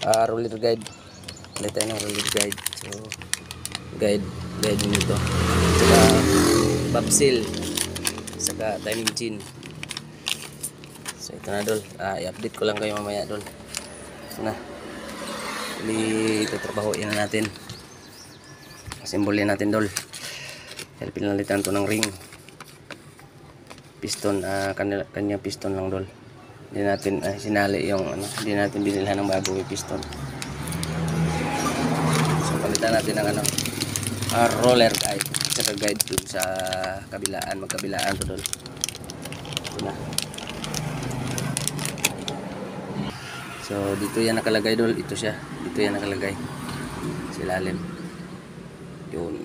roller guide. Ulit tayo ng roller guide. So guide nito. Saka bob seal. Saka timing chain. So ito na dol. I-update ko lang kayo mamaya dol. So na. Ito trabahoin na natin. Assemble natin dol. Pinalitan to ng ring. Piston, kanya piston lang dol. Hindi natin sinali yung hindi natin binilhan ng bago yung piston. So palitan natin ng roller guide. Saka guide dun sa kabilaan, magkabilaan to dol. Ito na. So dito yan nakalagay dol, ito siya. Dito yan nakalagay. Sa ilalim. Yun.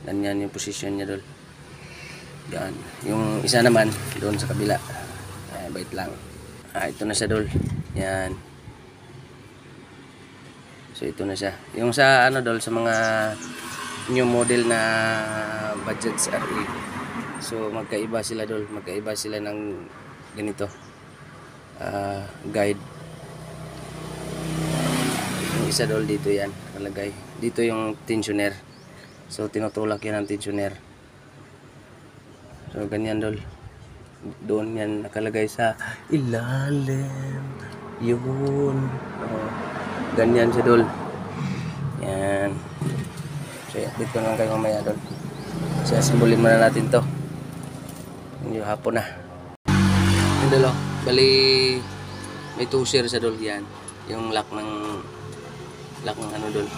Ganyan yung position niya dol. Yan. Yung isa naman doon sa kabila. Bait lang. Ito na siya dol. Yan. So ito na siya. Yung sa dol sa mga new model na Bajaj RE. So magkaiba sila dol. Magkaiba sila ng ganito. Guide. Yung isa dol dito yan. Nakalagay. Dito yung tensioner. So tinutulak yan ang tensioner. So ganyan dol. Doon yan nakalagay sa ilalim. Yun. Ganyan siya dol. Yan. So dito lang kayo mamaya dol. So simbolin muna natin to. Yung hapon na. Yung dol oh. Bali may tusir sa dol yan. Yung lock ng dol.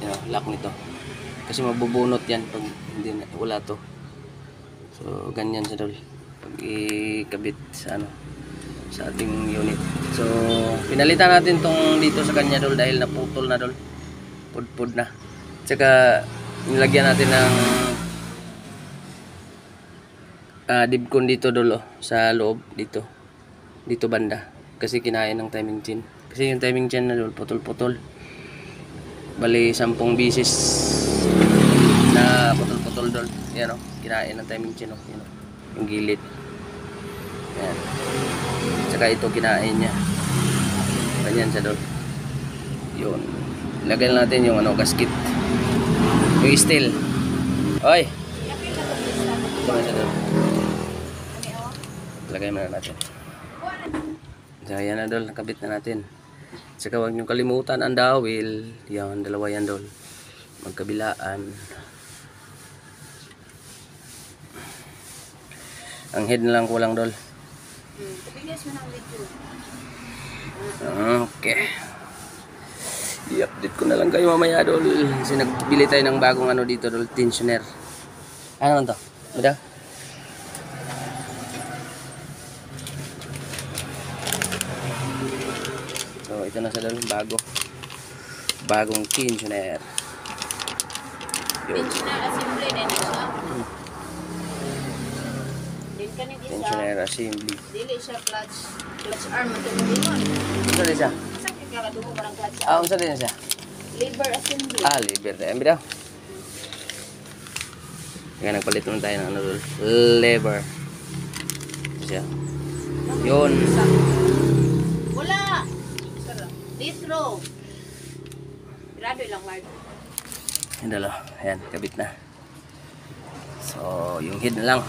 Yan, lock nito. Kasi mabubunot yan pag hindi na, wala to. So ganyan siya dol. Pag ikabit sa sa ating unit. So pinalitan natin tong dito sa kanya dol dahil naputol na dol. Pudpud na. Tsaka nilagyan natin ng dibcon dito dol sa loob dito. Dito banda. Kasi kinain ng timing chain. Kasi yung timing chain na dol putol-putol. Bali 10 bisis na putol-putol dol. Yan kinain ng timing chain yan yung gilid. Yan. Tsaka ito kinain niya. Ganyan siya dol. Yun. Lagyan natin yung gasket. Yung steel. Oy. Ito na siya dol. Lagay muna natin. So yan na dol, nakabit na natin. Saka huwag nyo kalimutan ang dowel. Yan, dalawa yan dol. Magkabilaan. Ang head na lang kulang dol. Okay. I-update ko na lang kayo mamaya dol. Kasi nagbili tayo ng bagong dito dol, tensioner. Ano to? Bida? So ito na sa dol, bagong tensioner. Tensioner assembly na siya. Tensioner assembly. Dili siya clutch arm ito mo yun. Unsa din siya? Sa kakadugo parang clutch arm. Unsa din siya? Lever assembly. Lever tayo. Bida? Kaya nagpalit naman tayo ng dol. Lever. Siya. Yun. Wala. Litro. Grado lang Mark. Yan dalo. Ayan, kabit na. So, yung head na lang.